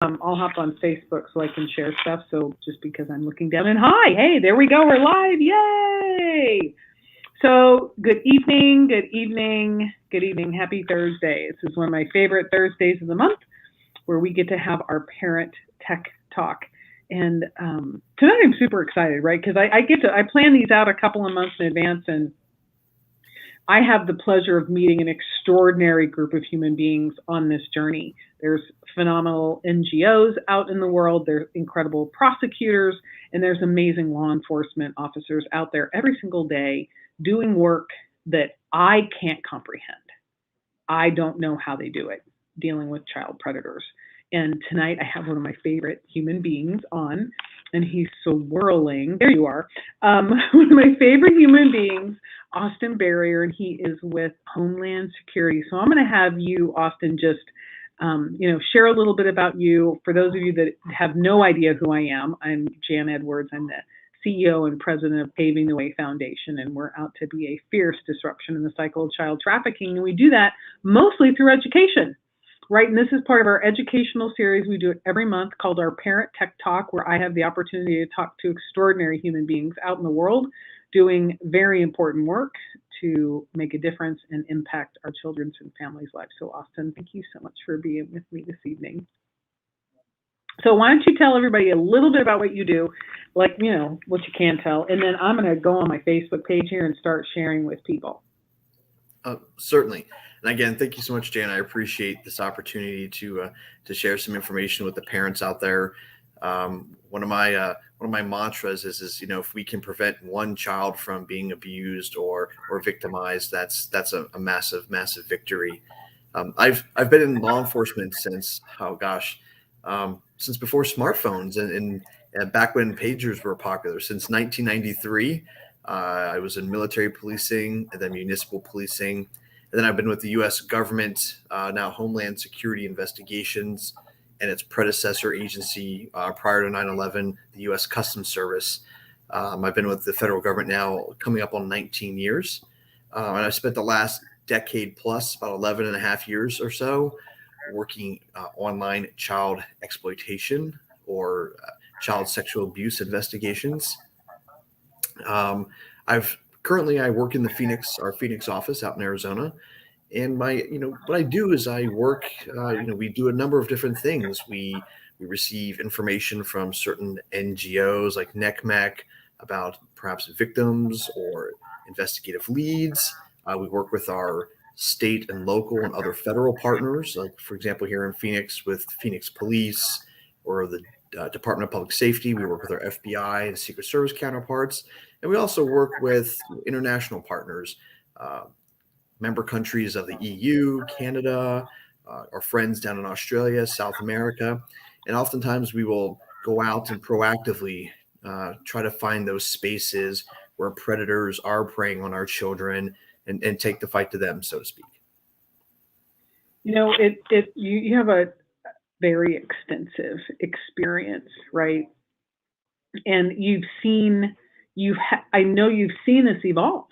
I'll hop on Facebook so I can share stuff. So just because I'm looking down and hi, hey, there we go. We're live. Yay! So good evening, good evening, good evening. Happy Thursday. This is one of my favorite Thursdays of the month where we get to have our parent tech talk. And tonight I'm super excited, right? Because I plan these out a couple of months in advance, and I have the pleasure of meeting an extraordinary group of human beings on this journey. There's phenomenal NGOs out in the world, there's incredible prosecutors, and there's amazing law enforcement officers out there every single day doing work that I can't comprehend. I don't know how they do it, dealing with child predators. And tonight I have one of my favorite human beings on, and he's swirling. There you are. One of my favorite human beings, Austin Barrier, and he is with Homeland Security. So I'm going to have you, Austin, just share a little bit about you. For those of you that have no idea who I am, I'm Jan Edwards. I'm the CEO and president of Paving the Way Foundation, and we're out to be a fierce disruption in the cycle of child trafficking. And we do that mostly through education. Right, and this is part of our educational series. We do it every month called our Parent Tech Talk, where I have the opportunity to talk to extraordinary human beings out in the world doing very important work to make a difference and impact our children's and families' lives. So Austin, thank you so much for being with me this evening. So why don't you tell everybody a little bit about what you do, like, what you can tell, and then I'm going to go on my Facebook page here and start sharing with people. Certainly. And again, thank you so much, Jan. I appreciate this opportunity to share some information with the parents out there. One of my mantras is if we can prevent one child from being abused or victimized, that's a massive victory. I've been in law enforcement since since before smartphones and back when pagers were popular, since 1993. I was in military policing and then municipal policing. And then I've been with the U.S. government, now Homeland Security Investigations, and its predecessor agency prior to 9/11, the U.S. Customs Service. I've been with the federal government now coming up on 19 years. And I spent the last decade plus, about 11 and a half years or so, working online child exploitation or child sexual abuse investigations. I work in our Phoenix office out in Arizona, and what I do is I work. We do a number of different things. We receive information from certain NGOs like NECMEC about perhaps victims or investigative leads. We work with our state and local and other federal partners, like for example here in Phoenix with Phoenix Police or the Department of Public Safety. We work with our FBI and Secret Service counterparts. And we also work with international partners, member countries of the EU, Canada, our friends down in Australia, South America. And oftentimes we will go out and proactively try to find those spaces where predators are preying on our children and take the fight to them, so to speak. You have a very extensive experience, right? And I know you've seen this evolve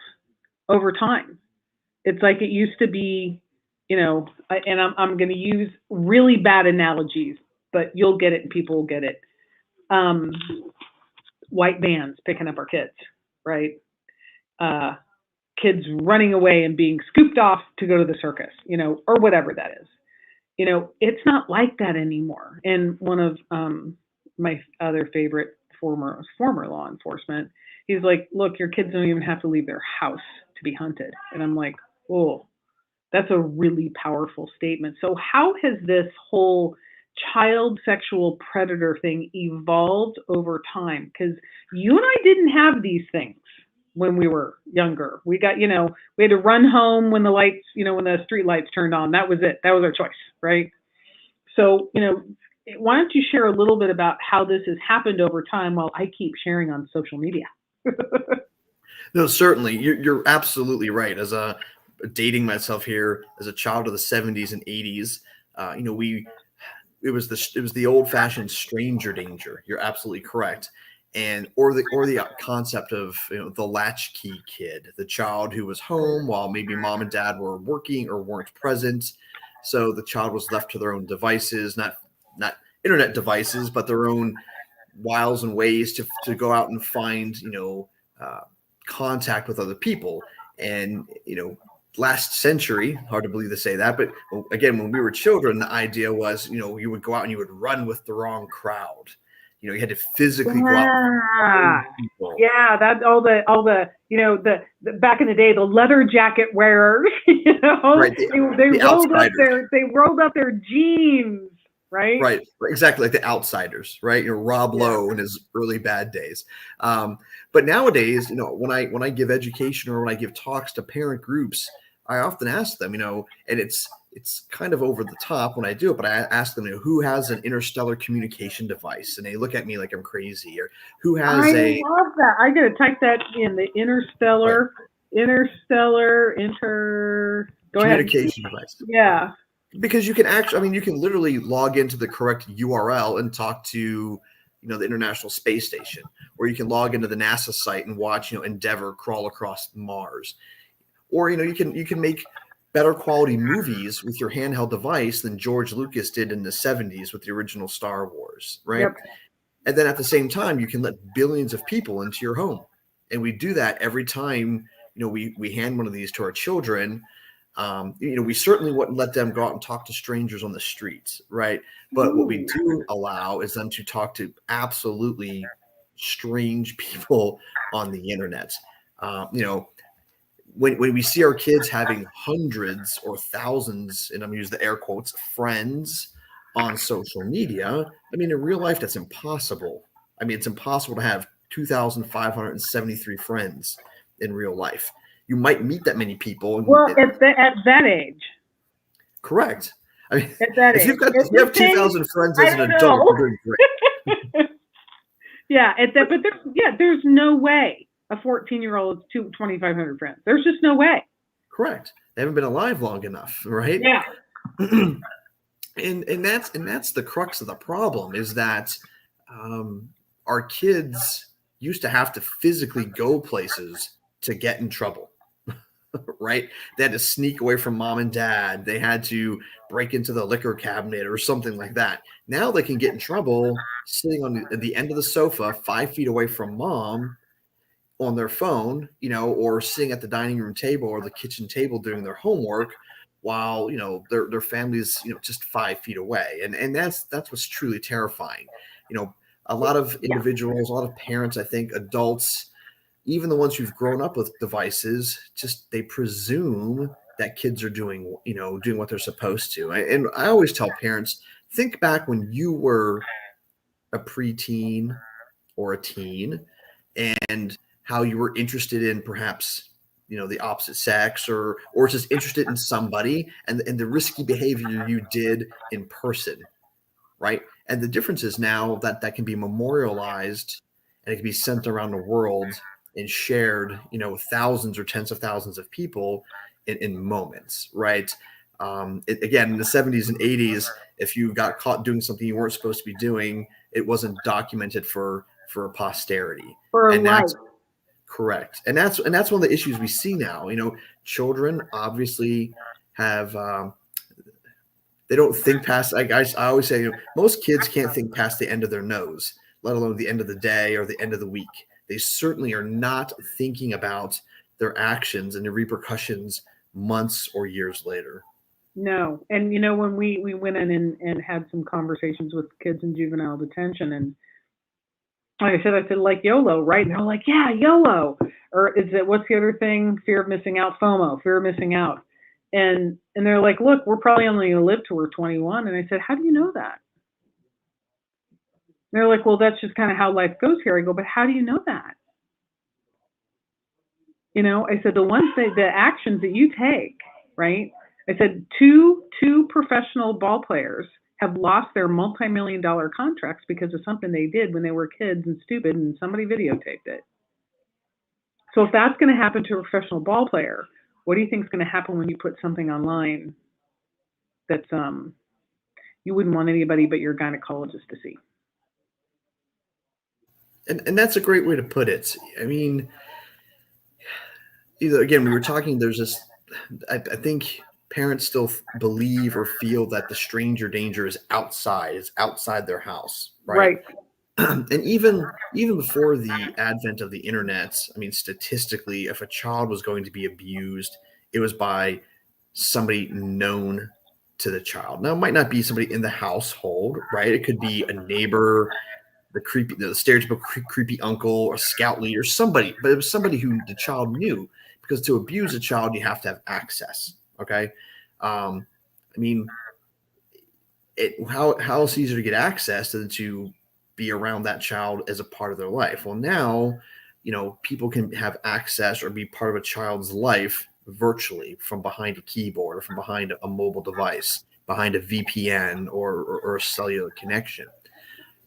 over time. It's like it used to be, and I'm going to use really bad analogies, but you'll get it and people will get it. White vans picking up our kids, right? Kids running away and being scooped off to go to the circus, or whatever that is. It's not like that anymore. And one of my other favorite former law enforcement, he's like, look, your kids don't even have to leave their house to be hunted. And I'm like, oh, that's a really powerful statement. So how has this whole child sexual predator thing evolved over time? Because you and I didn't have these things when we were younger. We got, we had to run home when the lights, when the street lights turned on. That was it. That was our choice, right? So, why don't you share a little bit about how this has happened over time while I keep sharing on social media? No, certainly. You're absolutely right. As dating myself here, as a child of the 70s and 80s, it was the old-fashioned stranger danger. You're absolutely correct. Or the concept of the latchkey kid, the child who was home while maybe mom and dad were working or weren't present. So the child was left to their own devices, not internet devices, but their own wiles and ways to go out and find, contact with other people. And, last century, hard to believe to say that, but again, when we were children, the idea was, you would go out and you would run with the wrong crowd. You had to physically go out and Yeah. find people. Yeah, that all the the back in the day, the leather jacket wearers, Right. they rolled up their jeans, right? Right, exactly, like the outsiders, right? Rob Yeah. Lowe in his early bad days. But nowadays, when I give education or when I give talks to parent groups, I often ask them, and it's kind of over the top when I do it, but I ask them, who has an interstellar communication device, and they look at me like I'm crazy, or who has I love that. I gotta type that in, the interstellar, Go ahead. communication device. Yeah. Because you can actually, you can literally log into the correct URL and talk to, the International Space Station, or you can log into the NASA site and watch, Endeavour crawl across Mars, or you can make better quality movies with your handheld device than George Lucas did in the 70s with the original Star Wars, right? Yep. And then at the same time, you can let billions of people into your home, and we do that every time, we hand one of these to our children. We certainly wouldn't let them go out and talk to strangers on the streets, right? But what we do allow is them to talk to absolutely strange people on the internet. When we see our kids having hundreds or thousands, and I'm using the air quotes, friends on social media, in real life, that's impossible. It's impossible to have 2,573 friends in real life. You might meet that many people. At that age. Correct. At that age. If you have 2,000 friends as an adult, you're doing great. Yeah, but there's no way a 14-year-old has 2,500 friends. There's just no way. Correct. They haven't been alive long enough, right? Yeah. and that's the crux of the problem, is that our kids used to have to physically go places to get in trouble. Right? They had to sneak away from mom and dad. They had to break into the liquor cabinet or something like that. Now they can get in trouble sitting on the end of the sofa 5 feet away from mom on their phone, or sitting at the dining room table or the kitchen table doing their homework while, their family's, just 5 feet away. And that's what's truly terrifying. A lot of individuals, a lot of parents, I think adults, even the ones who've grown up with devices, just they presume that kids are doing what they're supposed to. And I always tell parents, think back when you were a preteen or a teen, and how you were interested in perhaps, the opposite sex, or just interested in somebody, and the risky behavior you did in person, right? And the difference is now that can be memorialized, and it can be sent around the world and shared, thousands or tens of thousands of people in moments, right? Again, in the 70s and 80s, if you got caught doing something you weren't supposed to be doing, it wasn't documented for posterity. For life. Correct. And that's one of the issues we see now. Children obviously have they don't think past. I always say, most kids can't think past the end of their nose, let alone the end of the day or the end of the week. They certainly are not thinking about their actions and the repercussions months or years later. No. And, when we went in and had some conversations with kids in juvenile detention, and like I said, like YOLO, right? And they're like, yeah, YOLO. Or what's the other thing? Fear of missing out, FOMO, fear of missing out. And they're like, look, we're probably only going to live till we're 21. And I said, how do you know that? They're like, well, that's just kind of how life goes here. I go, but how do you know that? I said, the actions that you take, right? I said, two professional ball players have lost their multi-million-dollar contracts because of something they did when they were kids and stupid, and somebody videotaped it. So if that's going to happen to a professional ball player, what do you think is going to happen when you put something online that's you wouldn't want anybody but your gynecologist to see? And that's a great way to put it. Again, we were talking, there's this, I think parents still believe or feel that the stranger danger is outside, it's outside their house, right? Right. And even before the advent of the internet, I mean, statistically, if a child was going to be abused, it was by somebody known to the child. Now, it might not be somebody in the household, right? It could be a neighbor, the stereotypical creepy uncle or scout leader, somebody, but it was somebody who the child knew, because to abuse a child, you have to have access. Okay. I mean, how else easier to get access than to be around that child as a part of their life? Well, now, people can have access or be part of a child's life virtually from behind a keyboard or from behind a mobile device, behind a VPN or a cellular connection.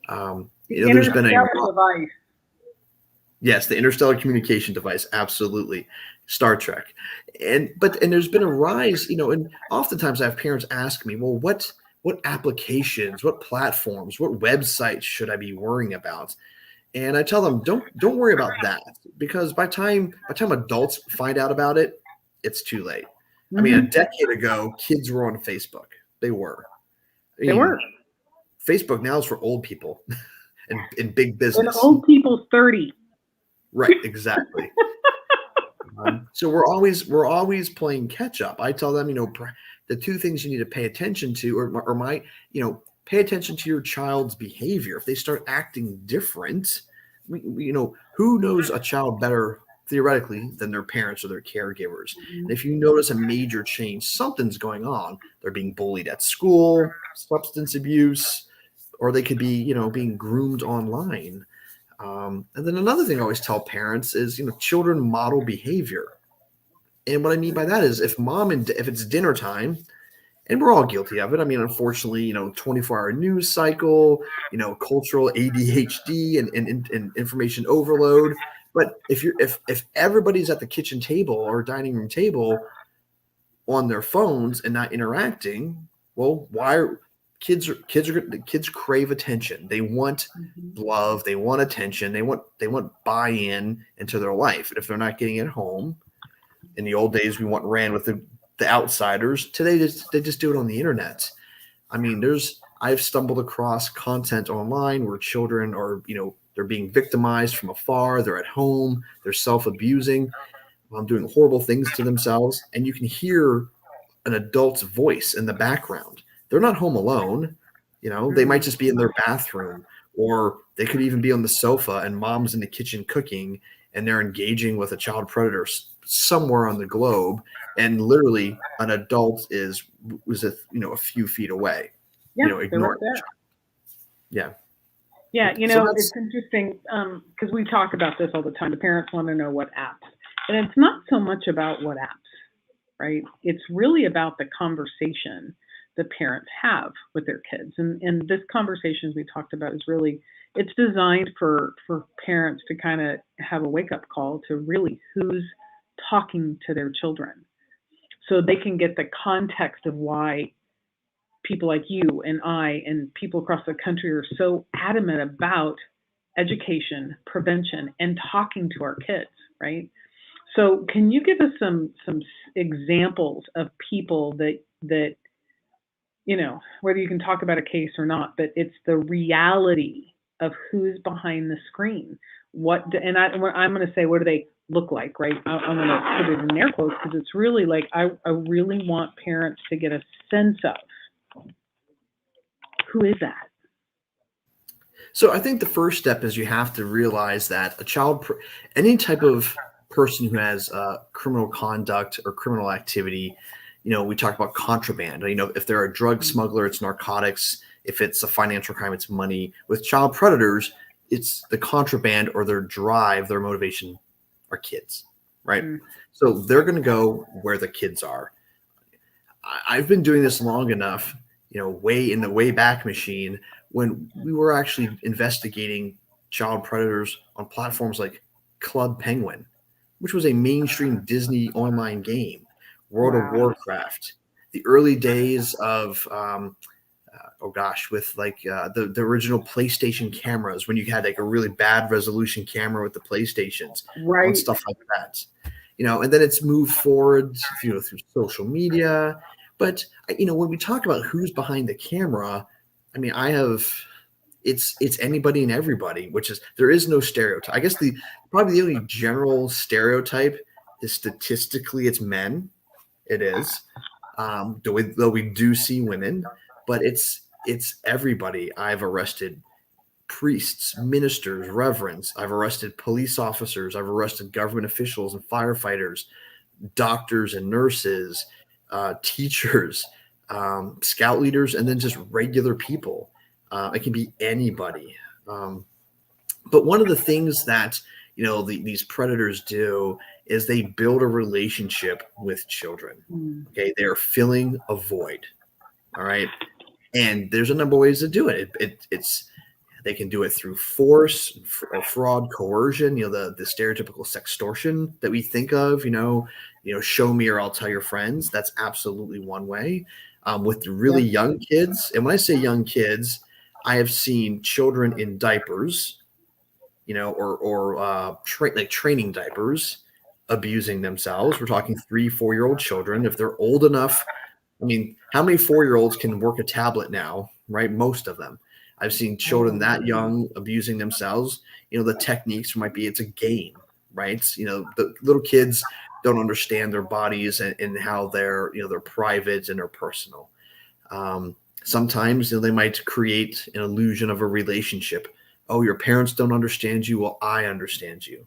The There's been interstellar device. Yes, the interstellar communication device, absolutely. Star Trek. And there's been a rise, and oftentimes I have parents ask me, well, what applications, what platforms, what websites should I be worrying about? And I tell them, don't worry about that, because by time adults find out about it, it's too late. I mean, a decade ago, kids were on Facebook. They were. They were. Facebook now is for old people and big business. And old people's 30. Right, exactly. So we're always playing catch up. I tell them, the two things you need to pay attention to, or pay attention to your child's behavior. If they start acting different, who knows a child better theoretically than their parents or their caregivers? And if you notice a major change, something's going on. They're being bullied at school, substance abuse, or they could be, being groomed online. And then another thing I always tell parents is, children model behavior. And what I mean by that is if it's dinner time, and we're all guilty of it. I mean, unfortunately, 24-hour news cycle, cultural ADHD and information overload. But if everybody's at the kitchen table or dining room table on their phones and not interacting, well, why are kids crave attention. They want love. They want attention. They want buy-in into their life. And if they're not getting it at home, in the old days, we ran with the outsiders. Today, they just do it on the internet. I mean, I've stumbled across content online where children are, they're being victimized from afar. They're at home. They're self-abusing, doing horrible things to themselves. And you can hear an adult's voice in the background. They're not home alone. They might just be in their bathroom, or they could even be on the sofa and mom's in the kitchen cooking, and they're engaging with a child predator somewhere on the globe. And literally an adult was a few feet away, ignoring the child. Yeah. Yeah. It's interesting because we talk about this all the time. The parents want to know what apps, and it's not so much about what apps, right? It's really about the conversation the parents have with their kids. And this conversation, as we talked about, is really, it's designed for parents to kind of have a wake-up call to really who's talking to their children, so they can get the context of why people like you and I and people across the country are so adamant about education, prevention, and talking to our kids, right? So can you give us some examples of people that whether you can talk about a case or not, but it's the reality of who's behind the screen. I'm going to say, what do they look like, right? I'm going to put it in air quotes because it's really like I really want parents to get a sense of who is that. So I think the first step is you have to realize that any type of person who has criminal conduct or criminal activity, we talk about contraband. If they're a drug smuggler, it's narcotics. If it's a financial crime, it's money. With child predators, it's the contraband or their drive, their motivation are kids, right? So they're going to go where the kids are. I've been doing this long enough, way in the Wayback Machine, when we were actually investigating child predators on platforms like Club Penguin, which was a mainstream Disney online game. World of Warcraft, the early days of, with the original PlayStation cameras, when you had like a really bad resolution camera with the PlayStations, right, and stuff like that. and then it's moved forward, through social media. But, when we talk about who's behind the camera, I mean, it's anybody and everybody, which is, there is no stereotype. I guess probably the only general stereotype is statistically it's men. It is, though we do see women, but it's everybody. I've arrested priests, ministers, reverends. I've arrested police officers. I've arrested government officials and firefighters, doctors and nurses, teachers, scout leaders, and then just regular people. It can be anybody. But one of the things that these predators do is they build a relationship with children. Okay, they're filling a void. All right, and there's a number of ways to do it. They can do it through force or fraud, coercion. The stereotypical sextortion that we think of. Show me or I'll tell your friends. That's absolutely one way. With really young kids, and when I say young kids, I have seen children in diapers, or training diapers, abusing themselves. We're talking 3-4-year-old children. If they're old enough, I mean, how many 4-year-olds can work a tablet now, right? Most of them. I've seen children that young abusing themselves. The techniques might be, it's a game, right? The little kids don't understand their bodies and how they're private and they're personal. Sometimes they might create an illusion of a relationship. Oh, your parents don't understand you. Well, I understand you.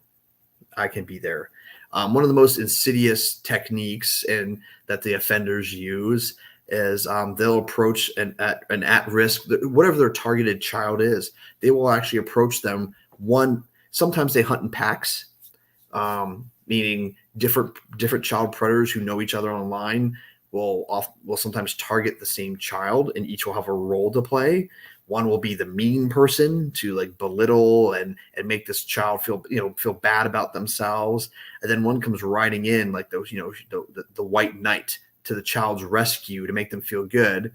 I can be there. One of the most insidious techniques and that the offenders use is they'll approach an at-risk, whatever their targeted child is. They will actually approach them. Sometimes they hunt in packs, meaning different child predators who know each other online will sometimes target the same child, and each will have a role to play. One will be the mean person to belittle and make this child feel bad about themselves. And then one comes riding in like those, the white knight to the child's rescue to make them feel good.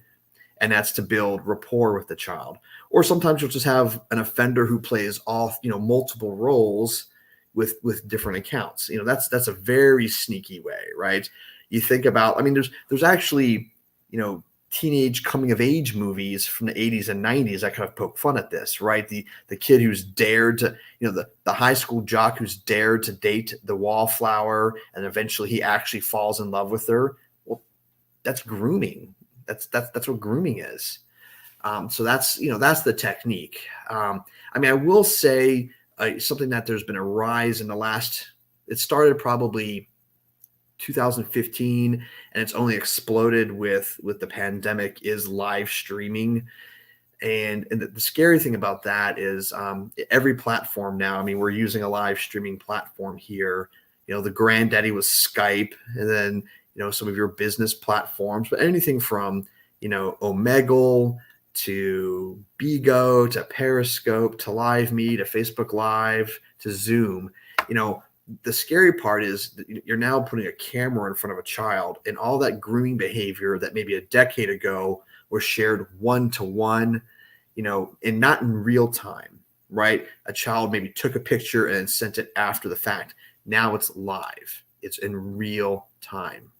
And that's to build rapport with the child. Or sometimes you'll just have an offender who plays off, multiple roles with different accounts. That's a very sneaky way, right? You think about, there's actually, teenage coming of age movies from the 80s and 90s that kind of poke fun at this, right? The kid who's dared to, the high school jock who's dared to date the wallflower, and eventually he actually falls in love with her. Well, that's grooming. That's what grooming is. So that's the technique. I will say something that there's been a rise in it started probably 2015, and it's only exploded with the pandemic, is live streaming. And the scary thing about that is every platform now, we're using a live streaming platform here. The granddaddy was Skype, and then, some of your business platforms, but anything from, Omegle to Bigo to Periscope to LiveMe to Facebook Live to Zoom. The scary part is that you're now putting a camera in front of a child, and all that grooming behavior that maybe a decade ago was shared one-to-one, and not in real time, right? A child maybe took a picture and sent it after the fact. Now it's live. It's in real time.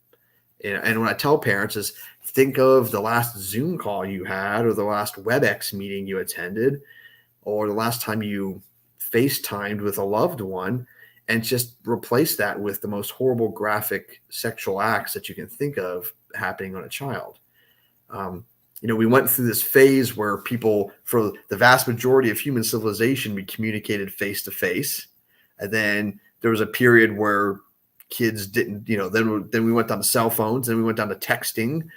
And what I tell parents is, think of the last Zoom call you had, or the last WebEx meeting you attended, or the last time you FaceTimed with a loved one, and just replace that with the most horrible graphic sexual acts that you can think of happening on a child. We went through this phase where people, for the vast majority of human civilization, we communicated face to face. And then there was a period where kids didn't, then we went down to cell phones, then we went down to texting,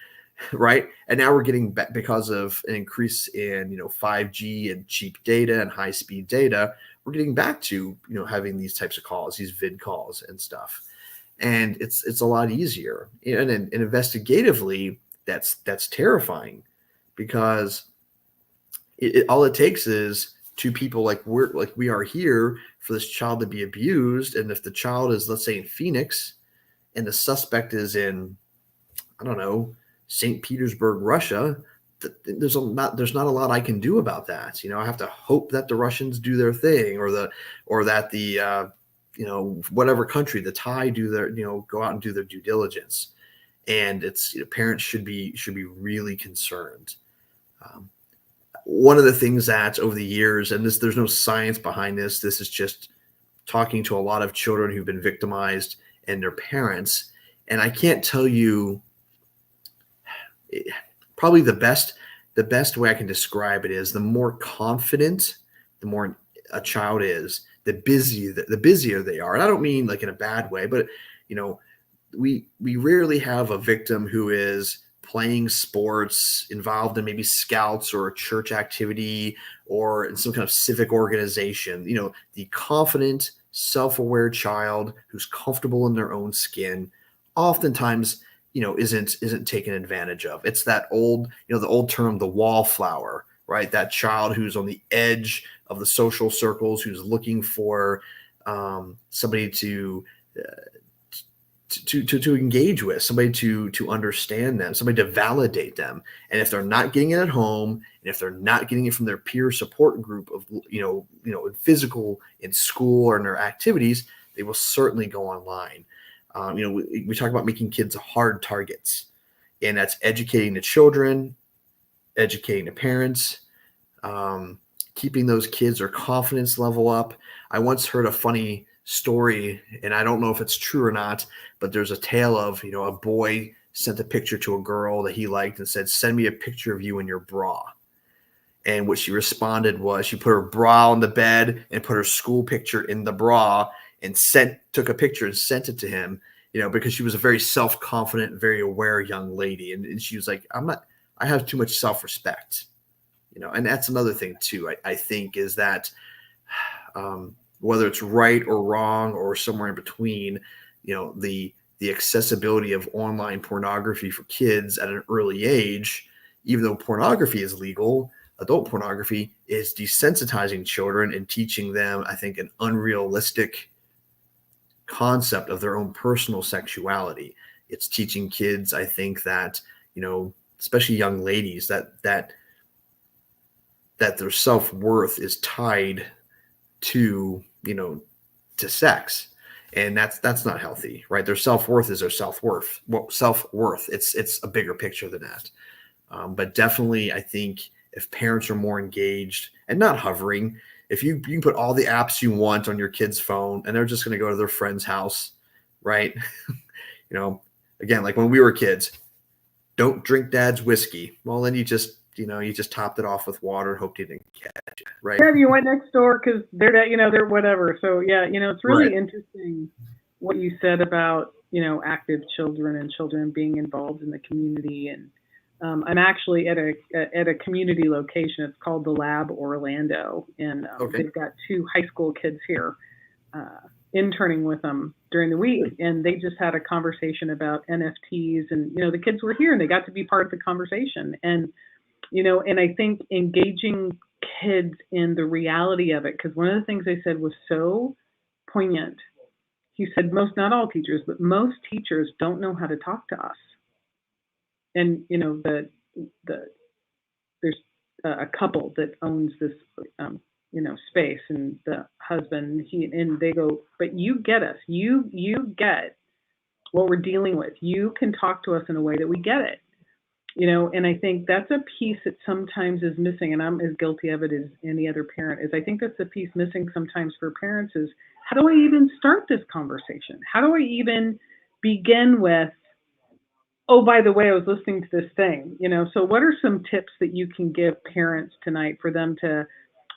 right? And now we're getting back, because of an increase in, 5G and cheap data and high speed data, we're getting back to, having these types of calls, these vid calls and stuff. And it's a lot easier. And investigatively, that's terrifying, because all it takes is two people like we are here for this child to be abused. And if the child is, let's say, in Phoenix, and the suspect is in, I don't know, St. Petersburg, Russia, there's not a lot I can do about that. I have to hope that the Russians do their thing, or that the whatever country, the Thai do their, go out and do their due diligence. And it's, parents should be really concerned. One of the things that over the years, and there's no science behind this. This is just talking to a lot of children who've been victimized and their parents. And I can't tell you, probably the best way I can describe it is the more confident, the more a child is, the busier they are. And I don't mean like in a bad way, but we rarely have a victim who is playing sports, involved in maybe scouts or a church activity or in some kind of civic organization. The confident, self-aware child who's comfortable in their own skin oftentimes, isn't taken advantage of. It's that old, the old term, the wallflower, right? That child who's on the edge of the social circles, who's looking for somebody to engage with, somebody to understand them, somebody to validate them. And if they're not getting it at home, and if they're not getting it from their peer support group of, in physical, in school, or in their activities, they will certainly go online. We talk about making kids hard targets, and that's educating the children, educating the parents, keeping those kids their confidence level up. I once heard a funny story, and I don't know if it's true or not, but there's a tale of, a boy sent a picture to a girl that he liked and said, "Send me a picture of you in your bra." And what she responded was she put her bra on the bed and put her school picture in the bra and took a picture and sent it to him, because she was a very self-confident, very aware young lady. And she was like, I have too much self-respect, and that's another thing too, I think, is that whether it's right or wrong or somewhere in between, the accessibility of online pornography for kids at an early age, even though pornography is legal, adult pornography is desensitizing children and teaching them, I think, an unrealistic concept of their own personal sexuality. It's teaching kids, I think, that, especially young ladies, that their self-worth is tied to sex. And that's not healthy, right? Their self-worth is their self-worth. Well, self-worth, it's a bigger picture than that. But definitely, I think if parents are more engaged and not hovering, if you can put all the apps you want on your kid's phone and they're just going to go to their friend's house, right? Again, like when we were kids, don't drink dad's whiskey. Well, then you just topped it off with water and hoped he didn't catch it, right? Yeah, you went next door because they're whatever. So yeah, it's really interesting what you said about, active children and children being involved in the community. And I'm actually at a community location. It's called the Lab Orlando, and they've got 2 high school kids here interning with them during the week, and they just had a conversation about NFTs, and the kids were here and they got to be part of the conversation. And and I think engaging kids in the reality of it, because one of the things they said was so poignant. He said not all teachers, but most teachers don't know how to talk to us. And there's a couple that owns this space, and the husband, they go, "But you get us. You get what we're dealing with. You can talk to us in a way that we get it." And I think that's a piece that sometimes is missing, and I'm as guilty of it as any other parent, is I think that's a piece missing sometimes for parents is, how do I even start this conversation? How do I even begin with, oh, by the way, I was listening to this thing, so what are some tips that you can give parents tonight for them to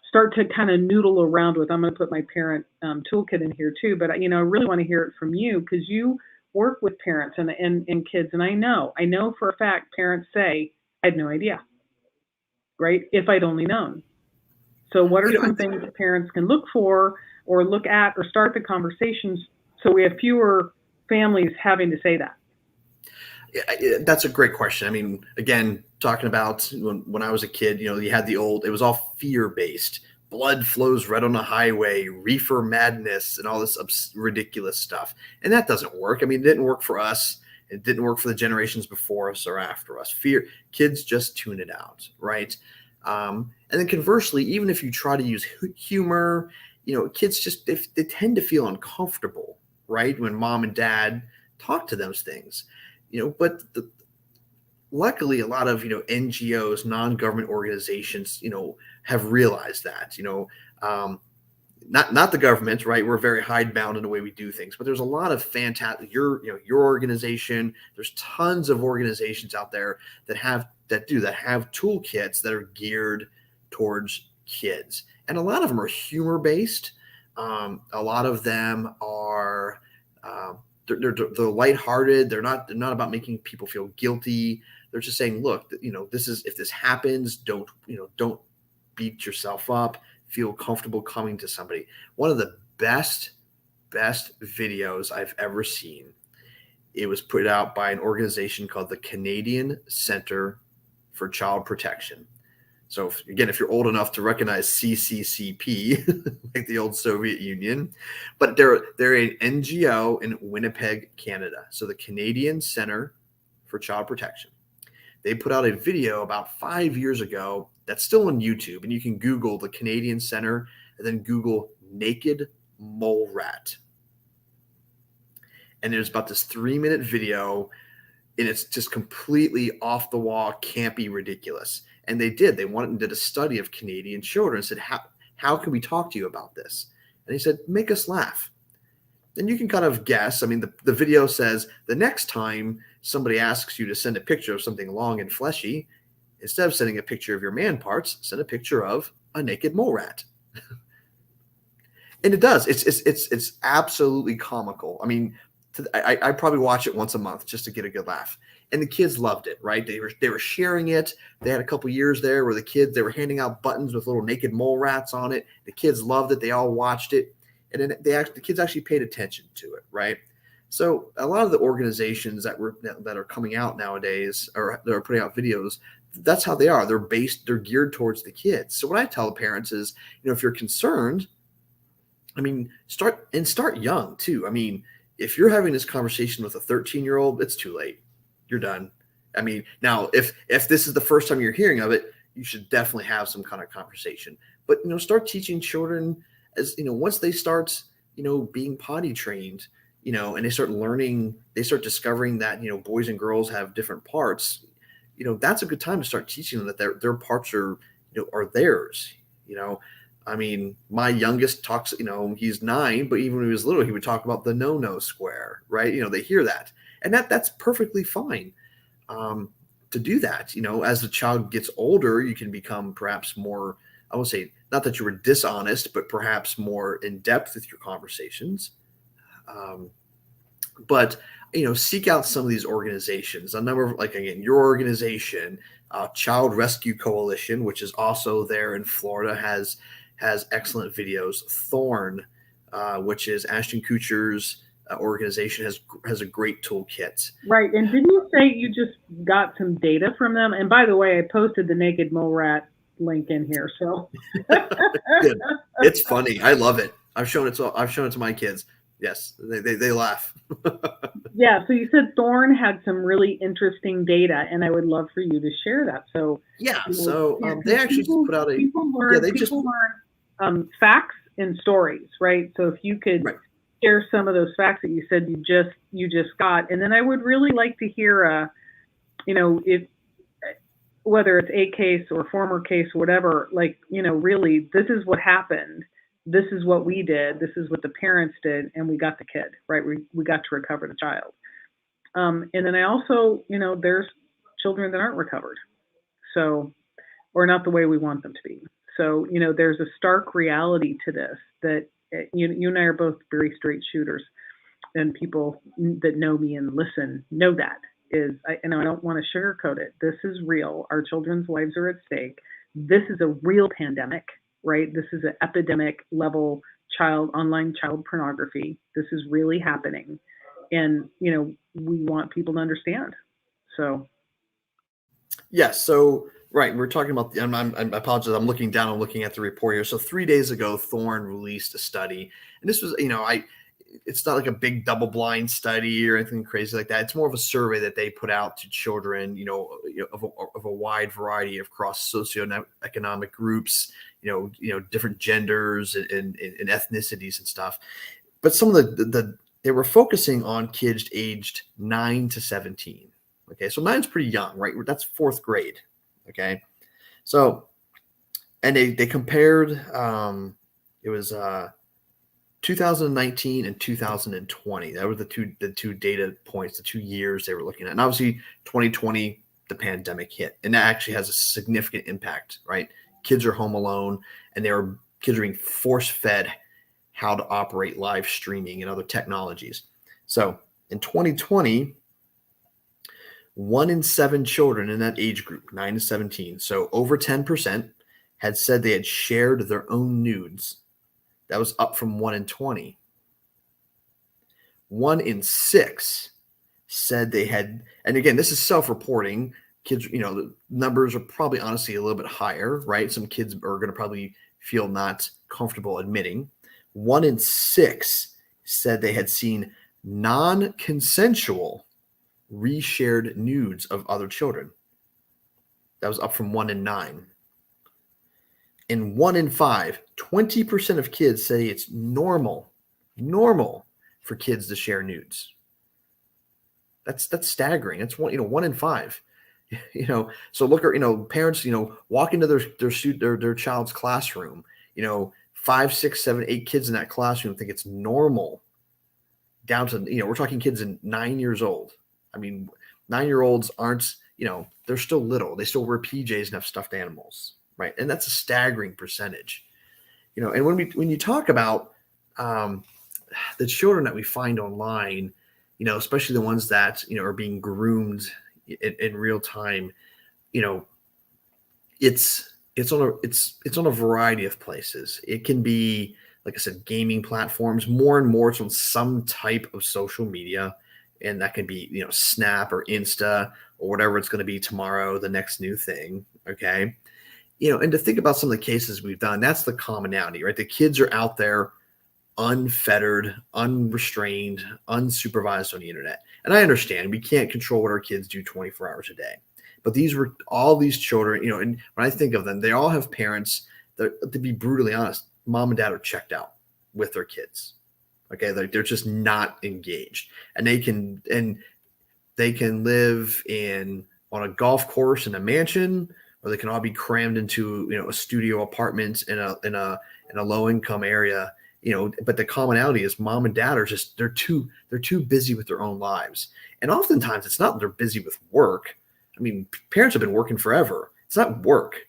start to kind of noodle around with? I'm going to put my parent toolkit in here too, but I really want to hear it from you, because you work with parents and kids. And I know for a fact, parents say, I had no idea, right? If I'd only known. So what are some things that parents can look for or look at or start the conversations so we have fewer families having to say that? Yeah, that's a great question. I mean, again, talking about when I was a kid, you had it was all fear-based. Blood flows red on the highway, reefer madness, and all this ridiculous stuff. And that doesn't work. I mean, it didn't work for us. It didn't work for the generations before us or after us. Kids just tune it out, right? And then conversely, even if you try to use humor, kids just they tend to feel uncomfortable, right, when mom and dad talk to those things, but luckily a lot of NGOs, non-government organizations, have realized that, not the government, right? We're very hidebound in the way we do things, but there's a lot of fantastic your organization. There's tons of organizations out there that have toolkits that are geared towards kids, and a lot of them are humor based. A lot of them are they're lighthearted. They're not about making people feel guilty. They're just saying, look, this is, if this happens, don't beat yourself up. Feel comfortable coming to somebody. One of the best videos I've ever seen. It was put out by an organization called the Canadian Center for Child Protection. So if you're old enough to recognize CCCP, like the old Soviet Union, but they're an NGO in Winnipeg, Canada. So the Canadian Center for Child Protection. They put out a video about 5 years ago that's still on YouTube, and you can Google the Canadian Center and then Google naked mole rat. And there's about this 3-minute video, and it's just completely off the wall, campy, ridiculous. And they went and did a study of Canadian children and said, how can we talk to you about this? And he said, make us laugh. Then you can kind of guess. I mean, the video says the next time somebody asks you to send a picture of something long and fleshy, instead of sending a picture of your man parts, send a picture of a naked mole rat. And it does. It's absolutely comical. I mean, I probably watch it once a month just to get a good laugh. And the kids loved it, right? They were sharing it. They had a couple years there where they were handing out buttons with little naked mole rats on it. The kids loved it. They all watched it. And then the kids actually paid attention to it, right? So a lot of the organizations that are coming out nowadays, or that are putting out videos, that's how they are. They're geared towards the kids. So what I tell the parents is, if you're concerned, I mean, start young too. I mean, if you're having this conversation with a 13-year-old, it's too late. You're done. I mean, now if this is the first time you're hearing of it, you should definitely have some kind of conversation. But start teaching children as once they start being potty trained, and they start learning, they start discovering that boys and girls have different parts. That's a good time to start teaching them that their parts are theirs. I mean, my youngest talks, he's 9, but even when he was little, he would talk about the no square, right? They hear that. And that's perfectly fine to do that. As the child gets older, you can become perhaps more, I won't say, not that you were dishonest, but perhaps more in depth with your conversations. But seek out some of these organizations. A number of, like, again, your organization, Child Rescue Coalition, which is also there in Florida, has excellent videos. Thorn, which is Ashton Kutcher's organization, has a great toolkit. Right. And didn't you say you just got some data from them? And by the way, I posted the naked mole rat link in here. So Good. It's funny. I love it. I've shown it to my kids. Yes, they laugh. Yeah. So you said Thorn had some really interesting data, and I would love for you to share that. So yeah. So they actually put out a people learn facts and stories, right? So if you could share some of those facts that you said you just got, and then I would really like to hear, if whether it's a case or former case, whatever, like, really, this is what happened. This is what we did. This is what the parents did, and we got the kid, right? We got to recover the child. And then I also, there's children that aren't recovered, so, or not the way we want them to be. So, there's a stark reality to this that you and I are both very straight shooters, and people that know me and listen know that is, I don't want to sugarcoat it. This is real. Our children's lives are at stake. This is a real pandemic, right? This is an epidemic level online child pornography. This is really happening. And, we want people to understand. So. Yes. So, right. We're talking about I apologize. I'm looking down. I'm looking at the report here. So 3 days ago, Thorn released a study, and this was, it's not like a big double blind study or anything crazy like that. It's more of a survey that they put out to children, of a wide variety of cross socioeconomic groups, different genders and ethnicities and stuff. But some of they were focusing on kids aged 9 to 17. Okay, so 9's pretty young, right? That's fourth grade. Okay, so and they compared. It was 2019 and 2020. That were the two data points, the 2 years they were looking at. And obviously 2020, the pandemic hit, and that actually has a significant impact, right? Kids are home alone, and kids are being force fed how to operate live streaming and other technologies. So in 2020, 1 in 7 children in that age group, 9 to 17, so over 10%, had said they had shared their own nudes. That was up from 1 in 20. 1 in 6 said they had, and again, this is self-reporting. Kids, the numbers are probably honestly a little bit higher, right? Some kids are going to probably feel not comfortable admitting. 1 in 6 said they had seen non-consensual reshared nudes of other children. That was up from 1 in 9. And 1 in 5, 20% of kids say it's normal for kids to share nudes. That's staggering. It's 1 in 5. So look at, parents, walk into their child's classroom, 5, 6, 7, 8 kids in that classroom think it's normal, down to, we're talking kids in 9 years old. I mean, 9-year-olds aren't, they're still little. They still wear PJs and have stuffed animals, right? And that's a staggering percentage, and when you talk about the children that we find online, especially the ones that, are being groomed in real time, it's on a variety of places. It can be, like I said, gaming platforms. More and more it's on some type of social media, and that can be, Snap or Insta or whatever it's going to be tomorrow, the next new thing. Okay. And to think about some of the cases we've done, that's the commonality, right? The kids are out there unfettered, unrestrained, unsupervised on the internet. And I understand we can't control what our kids do 24 hours a day. But these were all these children, and when I think of them, they all have parents that, to be brutally honest, mom and dad are checked out with their kids. Okay, they're just not engaged, and they can live on a golf course in a mansion, or they can all be crammed into a studio apartment in a low income area. But the commonality is mom and dad are just they're too busy with their own lives, and oftentimes it's not that they're busy with work. I mean, parents have been working forever. It's not work.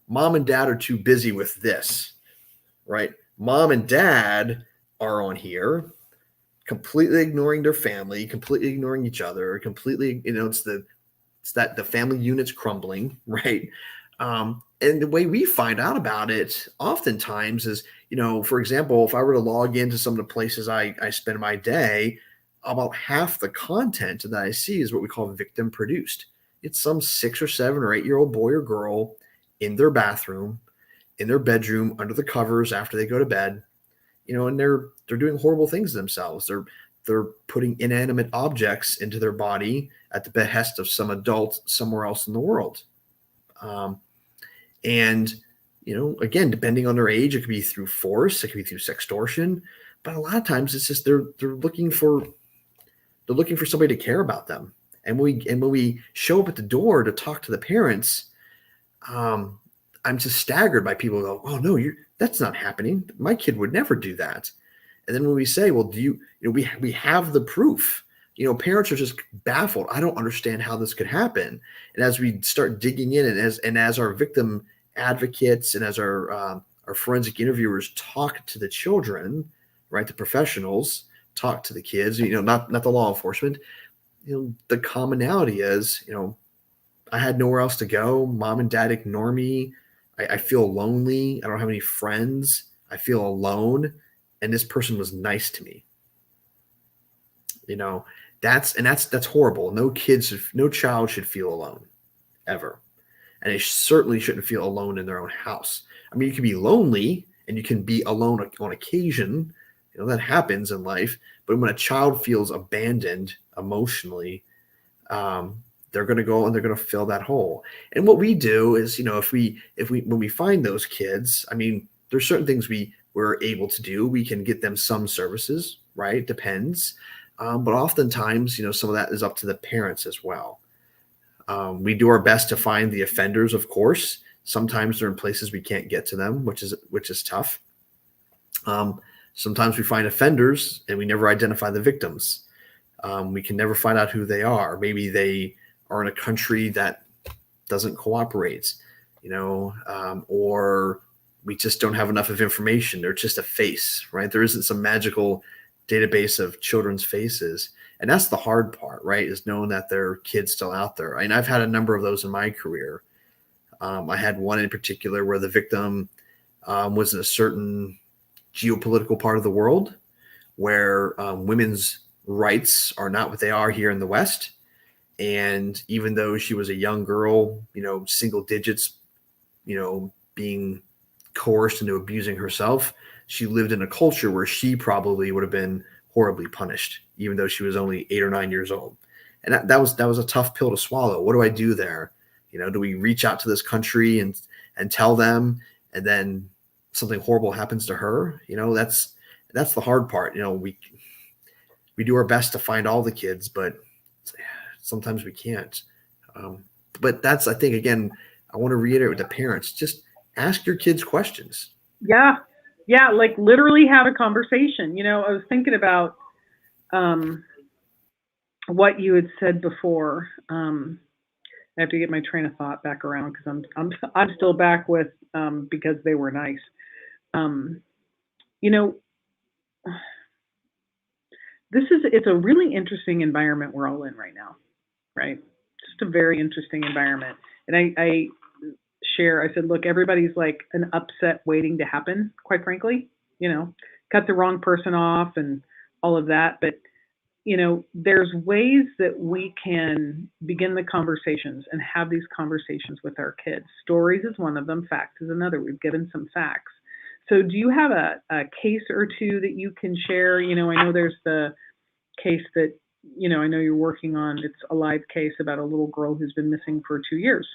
Mom and dad are too busy with this, right? Mom and dad are on here completely ignoring their family, completely ignoring each other, completely, it's that the family unit's crumbling, right? And the way we find out about it oftentimes is, for example, if I were to log into some of the places I spend my day, about half the content that I see is what we call victim produced. It's some 6 or 7 or 8-year-old boy or girl in their bathroom, in their bedroom, under the covers after they go to bed, and they're doing horrible things to themselves. They're putting inanimate objects into their body at the behest of some adult somewhere else in the world. And, again, depending on their age, it could be through force, it could be through sextortion, but a lot of times it's just they're looking for somebody to care about them. And when we show up at the door to talk to the parents, I'm just staggered by people who go, "Oh no, that's not happening. My kid would never do that." And then when we say, "Well, we have the proof," parents are just baffled. I don't understand how this could happen. And as we start digging in, and as our victim advocates and as our forensic interviewers talk to the children, right, the professionals talk to the kids, not the law enforcement. The commonality is, I had nowhere else to go. Mom and dad ignore me. I feel lonely. I don't have any friends. I feel alone. And this person was nice to me. That's horrible. No child should feel alone ever. And they certainly shouldn't feel alone in their own house. I mean, you can be lonely and you can be alone on occasion. That happens in life. But when a child feels abandoned emotionally, they're going to go and they're going to fill that hole. And what we do is, if we when we find those kids, I mean, there's certain things we're able to do. We can get them some services, right? Depends. But oftentimes, some of that is up to the parents as well. We do our best to find the offenders, of course. Sometimes they're in places we can't get to them, which is tough. Sometimes we find offenders and we never identify the victims. We can never find out who they are. Maybe they are in a country that doesn't cooperate, or we just don't have enough of information. They're just a face, right? There isn't some magical database of children's faces. And that's the hard part, right? Is knowing that there are kids still out there. I mean, I've had a number of those in my career. I had one in particular where the victim was in a certain geopolitical part of the world where women's rights are not what they are here in the West. And even though she was a young girl, single digits, being coerced into abusing herself, she lived in a culture where she probably would have been horribly punished, even though she was only 8 or 9 years old. And that was a tough pill to swallow. What do I do there? Do we reach out to this country and tell them, and then something horrible happens to her? That's the hard part. We do our best to find all the kids, but sometimes we can't. But that's, I think, again, I want to reiterate with the parents, just ask your kids questions. Yeah. Yeah. Like literally have a conversation. I was thinking about what you had said before. I have to get my train of thought back around because I'm still back with because they were nice. It's a really interesting environment we're all in right now, right? Just a very interesting environment. And I said, look, everybody's like an upset waiting to happen, quite frankly, cut the wrong person off and all of that. But, there's ways that we can begin the conversations and have these conversations with our kids. Stories is one of them. Facts is another. We've given some facts. So do you have a case or two that you can share? I know there's the case that, I know you're working on. It's a live case about a little girl who's been missing for 2 years,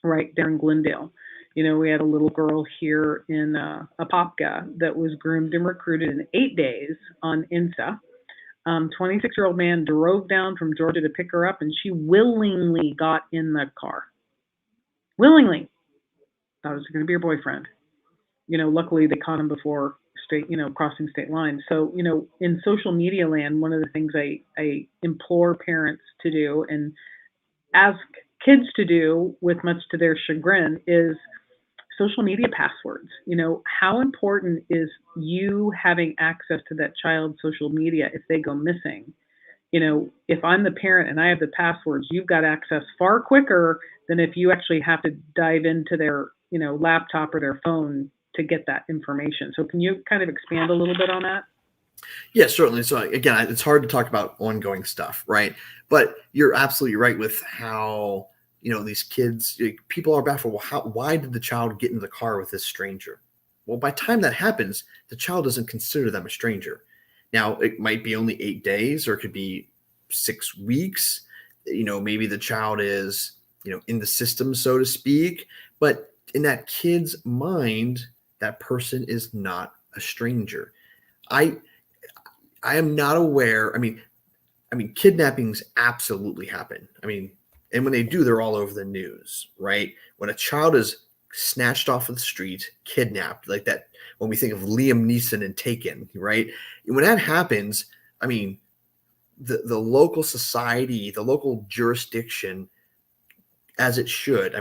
right there in Glendale. We had a little girl here in Apopka that was groomed and recruited in 8 days on Insta. 26-year-old man drove down from Georgia to pick her up, and she willingly got in the car. Willingly. Thought it was going to be her boyfriend. Luckily they caught him before crossing state lines. So, in social media land, one of the things I implore parents to do and ask kids to do, with much to their chagrin, is social media passwords. How important is you having access to that child's social media if they go missing? If I'm the parent and I have the passwords, you've got access far quicker than if you actually have to dive into their, laptop or their phone to get that information. So can you kind of expand a little bit on that? Yeah, certainly. So again, it's hard to talk about ongoing stuff, right? But you're absolutely right with how, these kids, people are baffled. Well, why did the child get in the car with this stranger? Well, by the time that happens, the child doesn't consider them a stranger. Now, it might be only 8 days, or it could be 6 weeks. Maybe the child is, in the system, so to speak. But in that kid's mind, that person is not a stranger. I am not aware. I mean, kidnappings absolutely happen. And when they do, they're all over the news, right? When a child is snatched off of the street, kidnapped, like that, when we think of Liam Neeson and Taken, right? When that happens, the local society, the local jurisdiction, as it should,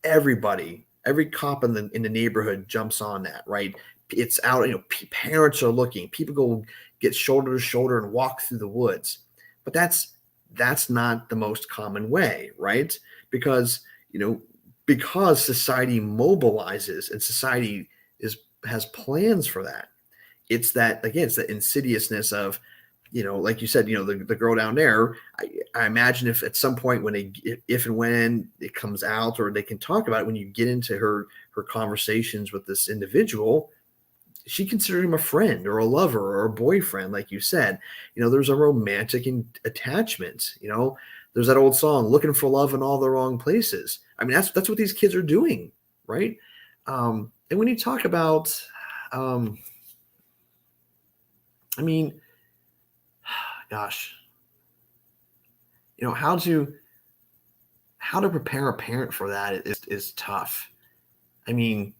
everybody, every cop in the neighborhood jumps on that, right? It's out, parents are looking, people go get shoulder to shoulder and walk through the woods. But that's not the most common way, right? Because society mobilizes and society has plans for that. It's that, again, it's the insidiousness of, like you said, the girl down there. I imagine if at some point if and when it comes out, or they can talk about it, when you get into her conversations with this individual, she considered him a friend or a lover or a boyfriend, like you said. There's a romantic attachment. There's that old song, looking for love in all the wrong places. I mean, that's what these kids are doing, right? And when you talk about, I mean, gosh, how to prepare a parent for that is tough. I mean,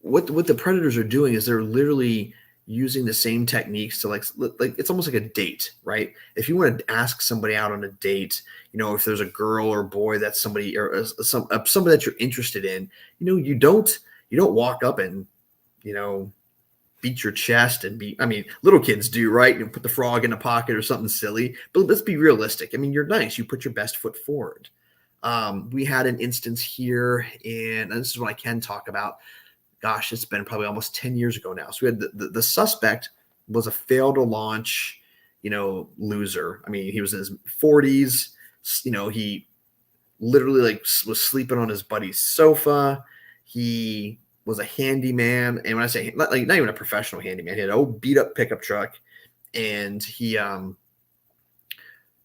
what the predators are doing is they're literally using the same techniques to like it's almost like a date, right? If you want to ask somebody out on a date, if there's a girl or boy that's somebody or somebody that you're interested in, you don't walk up and beat your chest and I mean, little kids do, right? You put the frog in a pocket or something silly, but let's be realistic. I mean, you're nice. You put your best foot forward. We had an instance here, and this is what I can talk about. Gosh, it's been probably almost 10 years ago now. So we had the suspect was a failed to launch, loser. I mean, he was in his 40s. He literally was sleeping on his buddy's sofa. He was a handyman. And when I say not even a professional handyman, he had an old beat up pickup truck. And he,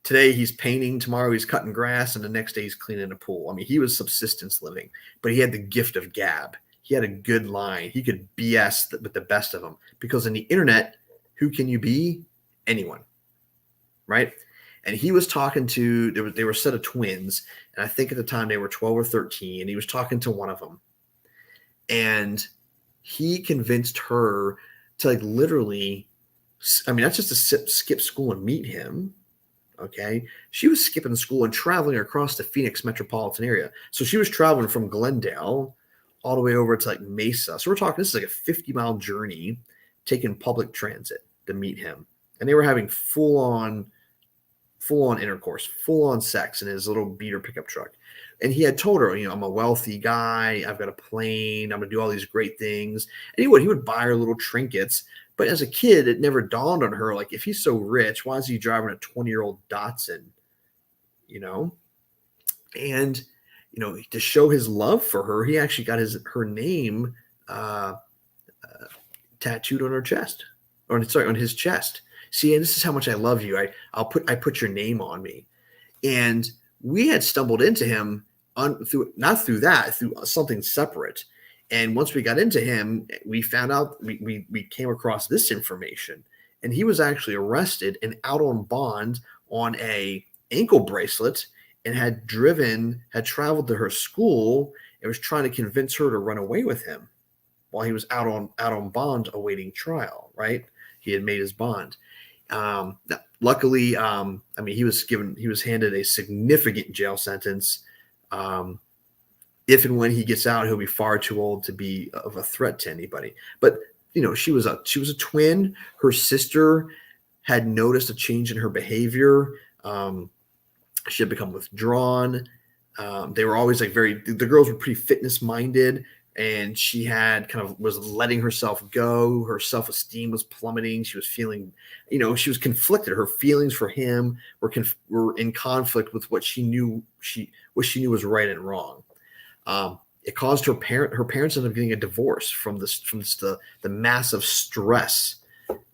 today he's painting, tomorrow he's cutting grass, and the next day he's cleaning a pool. I mean, he was subsistence living, but he had the gift of gab. He had a good line. He could BS with the best of them, because on the internet, who can you be? Anyone, right? And he was talking to, they were a set of twins, and I think at the time they were 12 or 13, and he was talking to one of them. And he convinced her to literally, I mean, that's just to skip school and meet him. Okay. She was skipping school and traveling across the Phoenix metropolitan area. So she was traveling from Glendale all the way over to Mesa. So we're talking, this is like a 50-mile journey, taking public transit to meet him. And they were having full on intercourse, full on sex in his little beater pickup truck. And he had told her, I'm a wealthy guy. I've got a plane. I'm going to do all these great things. And he would buy her little trinkets. But as a kid, it never dawned on her, if he's so rich, why is he driving a 20-year-old Datsun? And, to show his love for her, he actually got her name tattooed on her chest, on his chest. See, and this is how much I love you. I put your name on me. And we had stumbled into him through something separate. And once we got into him, we found out we came across this information, and he was actually arrested and out on bond on a ankle bracelet, and had traveled to her school and was trying to convince her to run away with him while he was out on bond awaiting trial. Right? He had made his bond. Luckily, I mean, he was handed a significant jail sentence. If and when he gets out, he'll be far too old to be of a threat to anybody. But she was a twin. Her sister had noticed a change in her behavior. She had become withdrawn. They were always the girls were pretty fitness minded, and she was letting herself go. Her self-esteem was plummeting. She was feeling, she was conflicted. Her feelings for him were in conflict with what she knew was right and wrong. It caused her parents ended up getting a divorce from the massive stress,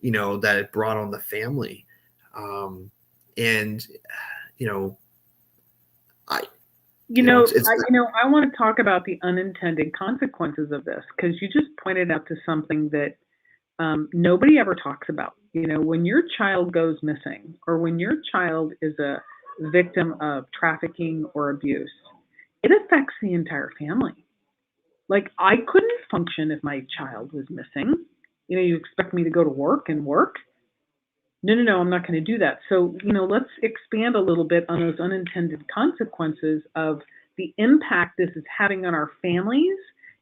that it brought on the family. I want to talk about the unintended consequences of this, because you just pointed out to something that nobody ever talks about. When your child goes missing, or when your child is a victim of trafficking or abuse, it affects the entire family. I couldn't function if my child was missing. You expect me to go to work and work? No, I'm not going to do that. So, let's expand a little bit on those unintended consequences of the impact this is having on our families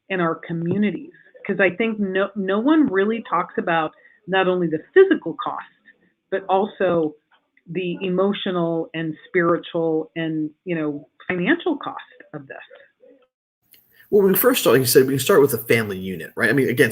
and our communities. Because I think no one really talks about not only the physical cost, but also the emotional and spiritual and, financial cost of this. Well, when we first started, you said we can start with a family unit, right? I mean, again,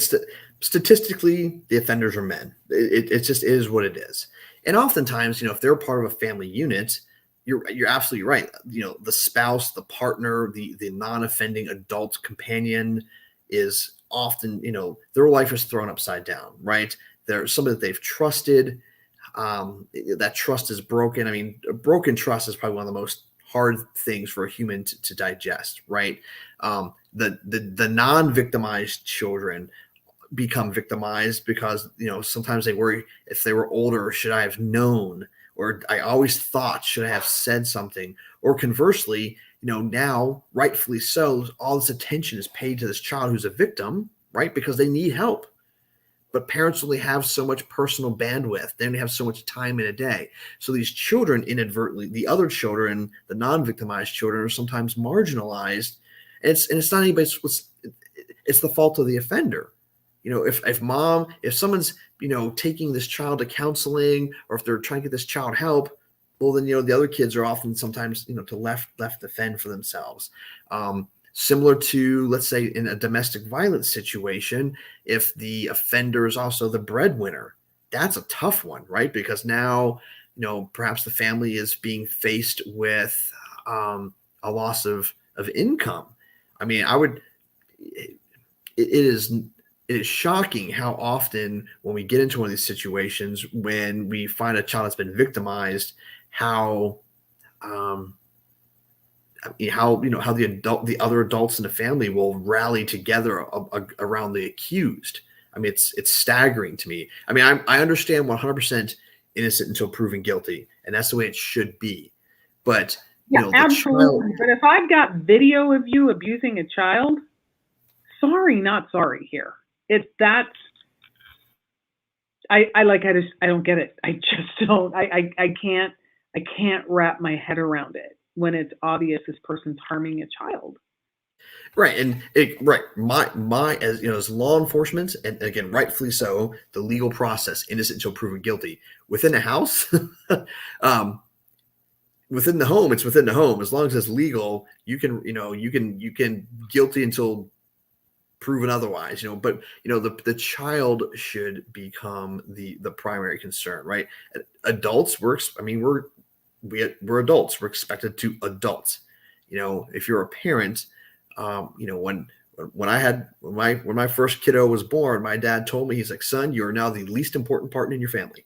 statistically, the offenders are men. It just is what it is. And oftentimes, if they're part of a family unit, you're absolutely right. The spouse, the partner, the non-offending adult companion is often, their life is thrown upside down, right? They're somebody that they've trusted. that trust is broken. I mean, broken trust is probably one of the most hard things for a human to digest, right? The non-victimized children become victimized because sometimes they worry, if they were older, should I have known, or I always thought, should I have said something? Or conversely, now rightfully so, all this attention is paid to this child who's a victim, right? Because they need help. But parents only have so much personal bandwidth. They only have so much time in a day. So these children inadvertently, the other children, the non-victimized children, are sometimes marginalized. And it's not anybody's, it's the fault of the offender. If someone's, taking this child to counseling, or if they're trying to get this child help, well, then, the other kids are often sometimes, to left to fend for themselves. Similar to, let's say, in a domestic violence situation, if the offender is also the breadwinner, that's a tough one, right? Because now, perhaps the family is being faced with a loss of income. I mean, it is shocking how often when we get into one of these situations, when we find a child that's been victimized, how the other adults in the family will rally together around the accused. I mean, it's staggering to me. I mean, I understand 100% innocent until proven guilty, and that's the way it should be. But yeah, absolutely. But if I've got video of you abusing a child, sorry, not sorry here. I don't get it. I just don't. I can't wrap my head around it when it's obvious this person's harming a child. Right. And as law enforcement, and again, rightfully so, the legal process, innocent until proven guilty, within a house, within the home, it's within the home. As long as it's legal, you can guilty until proven otherwise, but the child should become the primary concern, right? Adults, we're adults. We're expected to adult. If you're a parent, when my first kiddo was born, my dad told me, he's like, son, you are now the least important part in your family,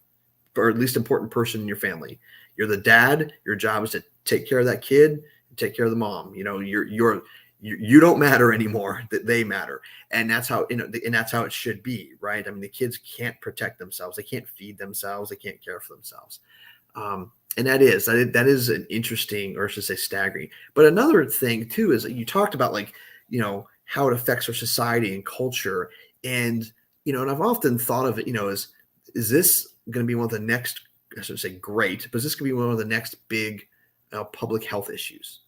or least important person in your family. You're the dad. Your job is to take care of that kid and take care of the mom. You don't matter anymore, that they matter. And that's how, and that's how it should be, right? I mean, the kids can't protect themselves. They can't feed themselves. They can't care for themselves. And that is an interesting, or I should say staggering. But another thing too, is you talked about how it affects our society and culture. And, and I've often thought of it, is this going to be one of the next, I should say great, but is this going to be one of the next big public health issues?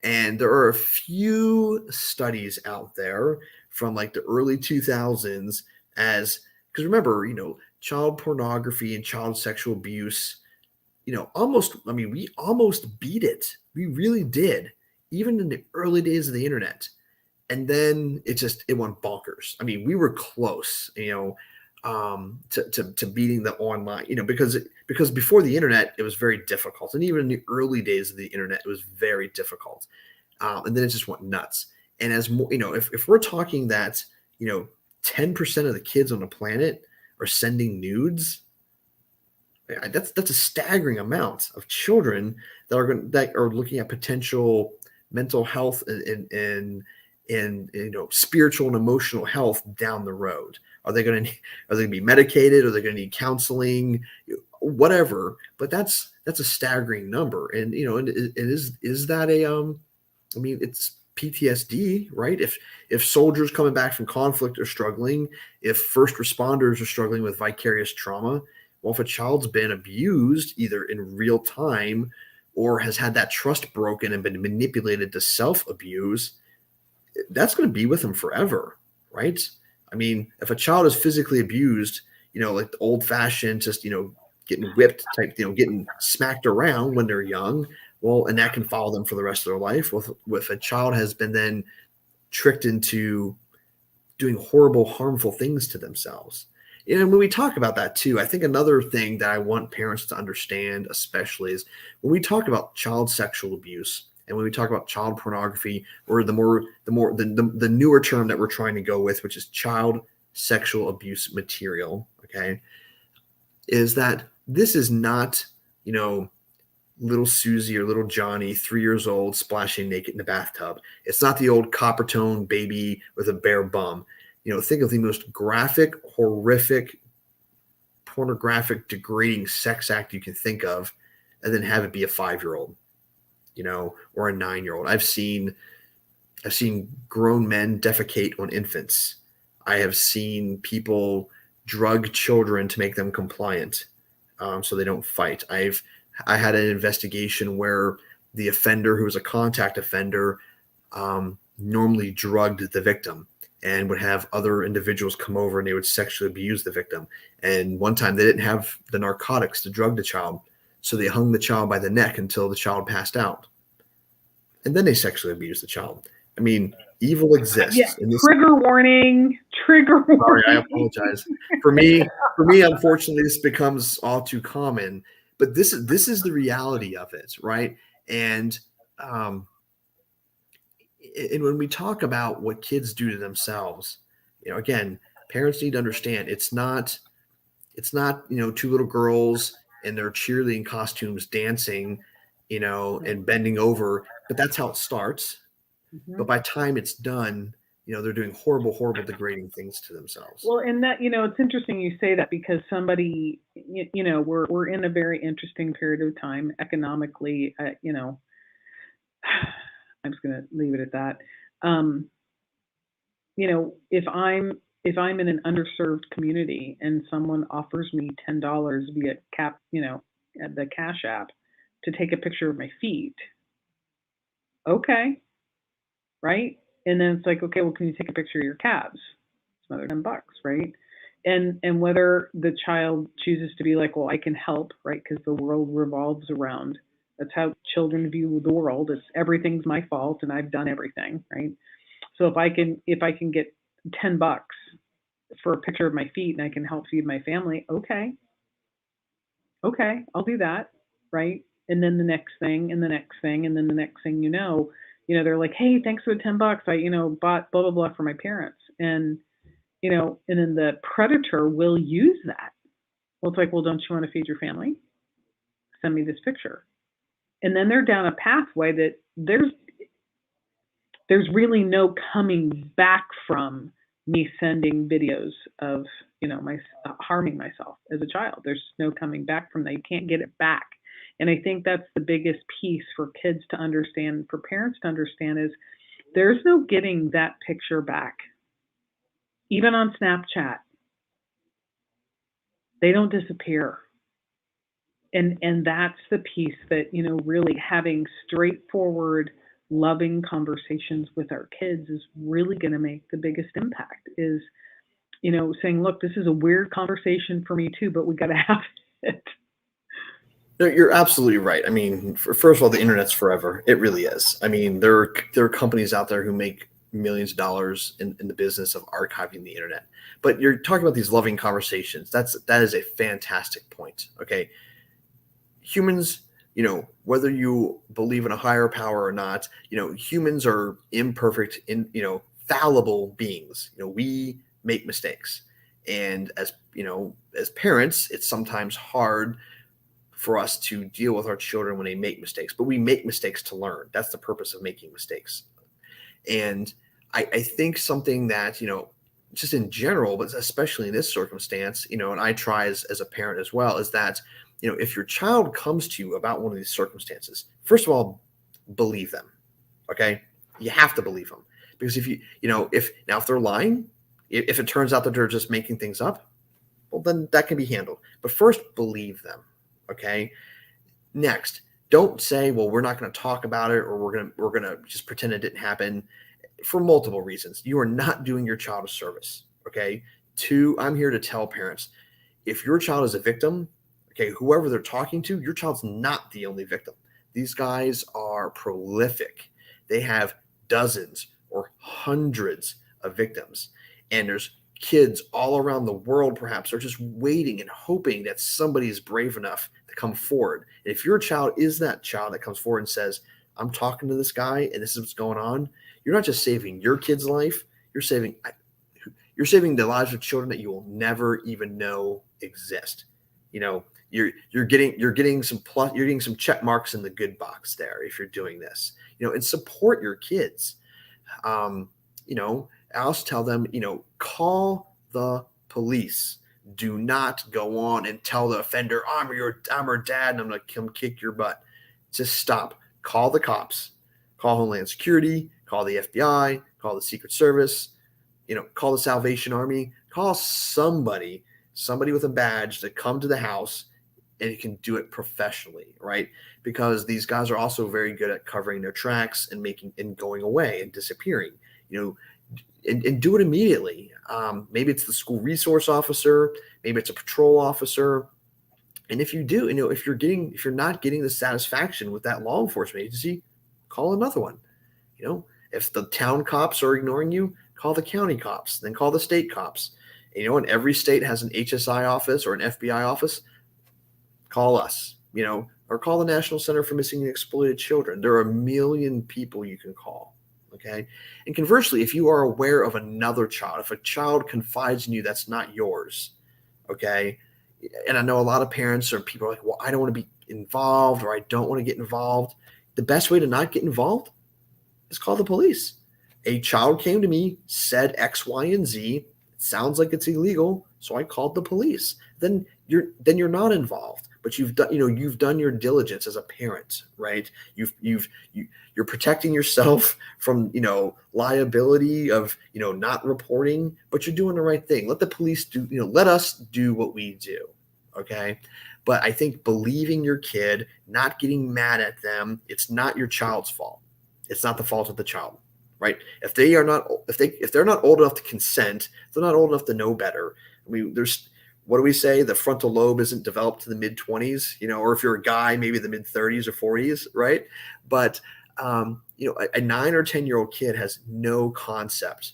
And there are a few studies out there from the early 2000s, because remember, child pornography and child sexual abuse, we almost beat it. We really did, even in the early days of the internet. And then it went bonkers. I mean, we were close, to beating the online, because before the internet, it was very difficult. And even in the early days of the internet, it was very difficult. And then it just went nuts. And as more, if we're talking that, 10% of the kids on the planet are sending nudes, that's a staggering amount of children that are looking at potential mental health and spiritual and emotional health down the road. Are they going to be medicated? Are they going to need counseling? Whatever. But that's a staggering number. And is that it's PTSD, right? If soldiers coming back from conflict are struggling, if first responders are struggling with vicarious trauma, well, if a child's been abused either in real time or has had that trust broken and been manipulated to self-abuse, that's going to be with them forever, right? I mean, if a child is physically abused, like the old-fashioned, just, getting whipped type, getting smacked around when they're young, well, and that can follow them for the rest of their life. If a child has been then tricked into doing horrible, harmful things to themselves. And when we talk about that too, I think another thing that I want parents to understand, especially, is when we talk about child sexual abuse and when we talk about child pornography, or the newer term that we're trying to go with, which is child sexual abuse material, okay, is that this is not, little Susie or little Johnny, 3 years old, splashing naked in the bathtub. It's not the old copper tone baby with a bare bum. Think of the most graphic, horrific, pornographic, degrading sex act you can think of, and then have it be a 5-year-old, or a 9-year-old. I've seen grown men defecate on infants. I have seen people drug children to make them compliant, so they don't fight. I had an investigation where the offender, who was a contact offender, normally drugged the victim and would have other individuals come over and they would sexually abuse the victim. And one time they didn't have the narcotics to drug the child, so they hung the child by the neck until the child passed out. And then they sexually abused the child. I mean, evil exists. Yeah. Trigger warning. Sorry, I apologize. For me, unfortunately, this becomes all too common. But this is the reality of it, right? And when we talk about what kids do to themselves, again, parents need to understand it's not 2 little girls in their cheerleading costumes dancing, and bending over, but that's how it starts. Mm-hmm. But by the time it's done, they're doing horrible, degrading things to themselves. Well, and that, it's interesting you say that, because somebody, we're in a very interesting period of time economically, I'm just going to leave it at that. If I'm in an underserved community and someone offers me $10 via the Cash App to take a picture of my feet, okay, right? And then it's like, okay, well, can you take a picture of your calves? It's another $10, right? And whether the child chooses to be like, well, I can help, right? Because the world revolves around. That's how children view the world. It's everything's my fault and I've done everything, right? So if I can get $10 for a picture of my feet and I can help feed my family, okay, I'll do that, right? And then the next thing, and the next thing, and then the next thing, they're like, hey, thanks for the $10. I, bought blah, blah, blah for my parents. And, and then the predator will use that. Well, it's like, well, don't you want to feed your family? Send me this picture. And then they're down a pathway that there's really no coming back from me sending videos of, my harming myself as a child. There's no coming back from that. You can't get it back. And I think that's the biggest piece for kids to understand, for parents to understand, is there's no getting that picture back. Even on Snapchat, they don't disappear. And that's the piece that, really having straightforward, loving conversations with our kids is really going to make the biggest impact, is, saying, look, this is a weird conversation for me too, but we got to have it. No, you're absolutely right. I mean, first of all, the internet's forever. It really is. I mean, there are companies out there who make millions of dollars in the business of archiving the internet. But you're talking about these loving conversations. That is a fantastic point. Okay. Humans, whether you believe in a higher power or not, humans are imperfect, fallible beings. We make mistakes. And as parents, it's sometimes hard for us to deal with our children when they make mistakes, but we make mistakes to learn. That's the purpose of making mistakes. And I think something that, just in general, but especially in this circumstance, and I try as a parent as well, is that, if your child comes to you about one of these circumstances, first of all, believe them. Okay. You have to believe them, because if if they're lying, if it turns out that they're just making things up, well, then that can be handled. But first, believe them. Okay. Next, don't say, well, we're not going to talk about it, or we're going to just pretend it didn't happen, for multiple reasons. You are not doing your child a service. Okay. 2, I'm here to tell parents, if your child is a victim, okay, whoever they're talking to, your child's not the only victim. These guys are prolific. They have dozens or hundreds of victims. And there's kids all around the world perhaps are just waiting and hoping that somebody is brave enough to come forward. And if your child is that child that comes forward and says, I'm talking to this guy and this is what's going on, you're not just saving your kid's life, you're saving the lives of children that you will never even know exist. You know, you're getting some plus, you're getting some check marks in the good box there if you're doing this. You know, and support your kids. You know, I also tell them, you know, call the police. Do not go on and tell the offender, I'm her dad and I'm going to come kick your butt. Just stop. Call the cops. Call Homeland Security. Call the FBI. Call the Secret Service. You know, call the Salvation Army. Call somebody with a badge to come to the house, and you can do it professionally, right? Because these guys are also very good at covering their tracks and going away and disappearing. You know, and do it immediately. Maybe it's the school resource officer, maybe it's a patrol officer. And if you do, you know, if you're not getting the satisfaction with that law enforcement agency, call another one. You know, if the town cops are ignoring you, call the county cops, then call the state cops. And, you know, and every state has an HSI office or an FBI office. Call us, you know, or call the National Center for Missing and Exploited Children. There are a million people you can call. Okay. And conversely, if you are aware of another child, if a child confides in you that's not yours, okay. And I know a lot of parents or people are like, well, I don't want to be involved, or I don't want to get involved. The best way to not get involved is call the police. A child came to me, said X, Y, and Z. It sounds like it's illegal, so I called the police. Then you're not involved. But you've done your diligence as a parent, right? You're protecting yourself from, you know, liability of, you know, not reporting, but you're doing the right thing. Let the police let us do what we do. Okay. But I think believing your kid, not getting mad at them, it's not your child's fault. It's not the fault of the child, right? If they're not old enough to consent, if they're not old enough to know better. I mean, what do we say? The frontal lobe isn't developed to the mid-20s, you know, or if you're a guy, maybe the mid-30s or 40s, right? But, you know, a 9 or 10-year-old kid has no concept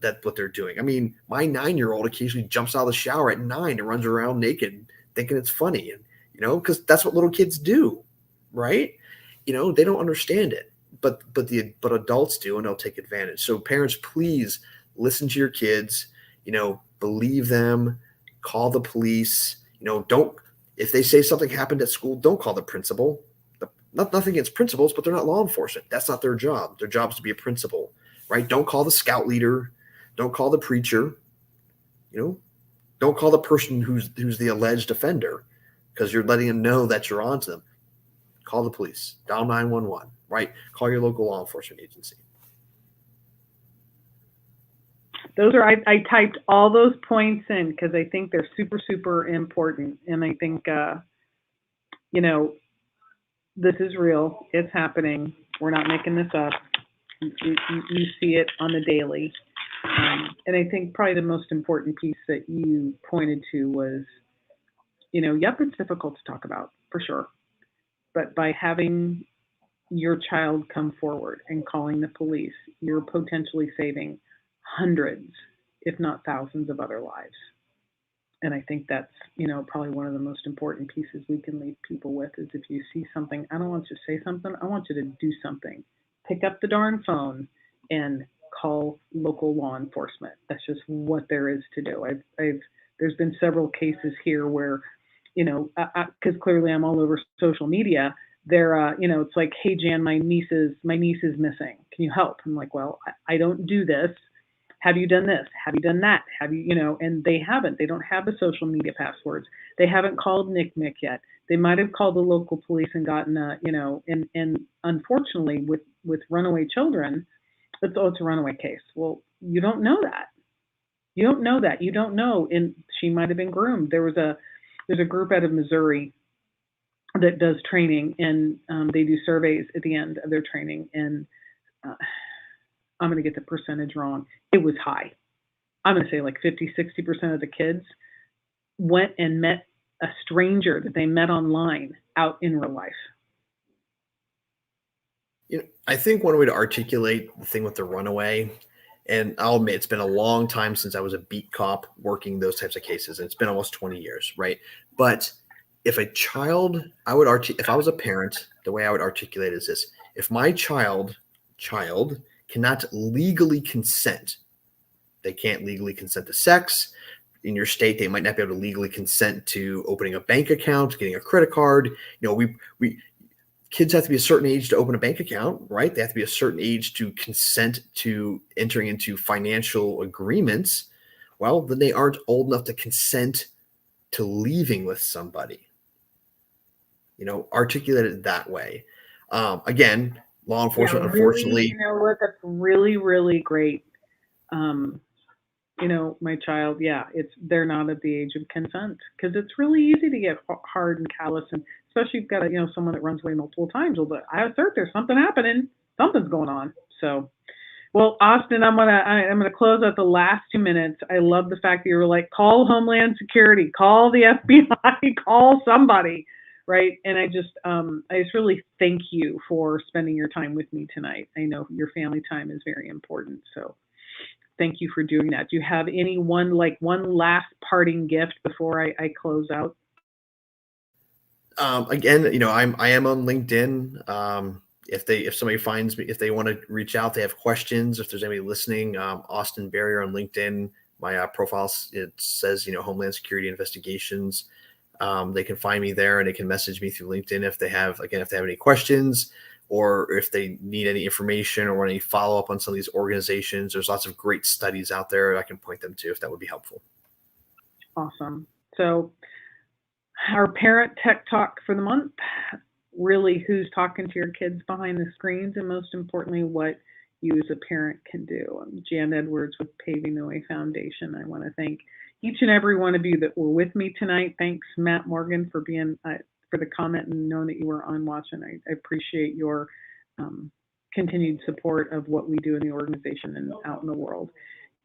that what they're doing. I mean, my 9-year-old occasionally jumps out of the shower at 9 and runs around naked thinking it's funny, and, you know, because that's what little kids do, right? You know, they don't understand it, but adults do, and they'll take advantage. So parents, please listen to your kids, you know, believe them. Call the police. You know, if they say something happened at school, don't call the principal. Nothing against principals, but they're not law enforcement. That's not their job. Their job is to be a principal, right? Don't call the scout leader. Don't call the preacher. You know, don't call the person who's the alleged offender, because you're letting them know that you're onto them. Call the police. Dial 911, right? Call your local law enforcement agency. Those are, I typed all those points in because I think they're super, super important. And I think, you know, this is real. It's happening. We're not making this up. You see it on the daily. And I think probably the most important piece that you pointed to was, you know, yep, it's difficult to talk about for sure. But by having your child come forward and calling the police, you're potentially saving hundreds, if not thousands, of other lives. And I think that's, you know, probably one of the most important pieces we can leave people with is if you see something, I don't want you to say something, I want you to do something. Pick up the darn phone and call local law enforcement. That's just what there is to do. There's been several cases here where, you know, because clearly I'm all over social media, they're, you know, it's like, hey, Jan, my niece is missing. Can you help? I'm like, well, I don't do this. Have you done this? Have you done that? Have you, you know, and they haven't. They don't have the social media passwords. They haven't called NCMEC yet. They might have called the local police and gotten a, you know, and unfortunately with runaway children, it's a runaway case. Well, you don't know that. You don't know that. You don't know. And she might have been groomed. There's a group out of Missouri that does training, and they do surveys at the end of their training. And I'm going to get the percentage wrong. It was high. I'm going to say like 50, 60% of the kids went and met a stranger that they met online out in real life. You know, I think one way to articulate the thing with the runaway, and I'll admit it's been a long time since I was a beat cop working those types of cases, and it's been almost 20 years, right? But if a child, if I was a parent, the way I would articulate is this: if my child cannot legally consent, they can't legally consent to sex, in your state, they might not be able to legally consent to opening a bank account, getting a credit card. You know, we kids have to be a certain age to open a bank account, right? They have to be a certain age to consent to entering into financial agreements. Well, then they aren't old enough to consent to leaving with somebody. You know, articulate it that way. Again, law enforcement, unfortunately. You know what? That's really, really great. You know, my child, they're not at the age of consent, because it's really easy to get hard and callous, and especially if you've got someone that runs away multiple times. Well, but I assert there's something happening, something's going on. So, well, Austin, I'm gonna close out the last 2 minutes. I love the fact that you were like, call Homeland Security, call the FBI, call somebody, right? And I just really thank you for spending your time with me tonight. I know your family time is very important, so thank you for doing that. Do you have one last parting gift before I close out? Again, I am on LinkedIn. If somebody finds me, if they want to reach out, they have questions. If there's anybody listening, Austin Barrier on LinkedIn. My profile, it says Homeland Security Investigations. They can find me there, and they can message me through LinkedIn if they have any questions, or if they need any information or want any follow up on some of these organizations. There's lots of great studies out there I can point them to if that would be helpful. Awesome. So our parent tech talk for the month, really who's talking to your kids behind the screens, and most importantly, what you as a parent can do. I'm Jan Edwards with Paving the Way Foundation. I want to thank each and every one of you that were with me tonight. Thanks, Matt Morgan, for being for the comment and knowing that you were on watching. I appreciate your continued support of what we do in the organization and out in the world.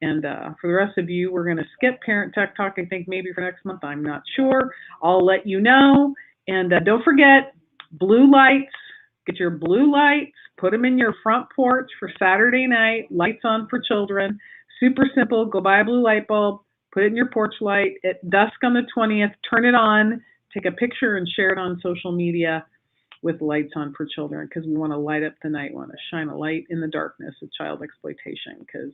And for the rest of you, we're going to skip Parent Tech Talk, I think maybe for next month. I'm not sure. I'll let you know. And don't forget, blue lights. Get your blue lights, put them in your front porch for Saturday night, lights on for children. Super simple. Go buy a blue light bulb, put it in your porch light. At dusk on the 20th, turn it on, take a picture and share it on social media with lights on for children, because we want to light up the night. We want to shine a light in the darkness of child exploitation, because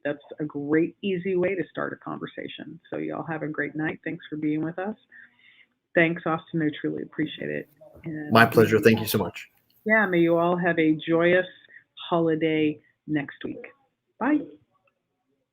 that's a great, easy way to start a conversation. So y'all have a great night. Thanks for being with us. Thanks, Austin. I truly appreciate it. And my pleasure. Thank you so much. Yeah, may you all have a joyous holiday next week. Bye.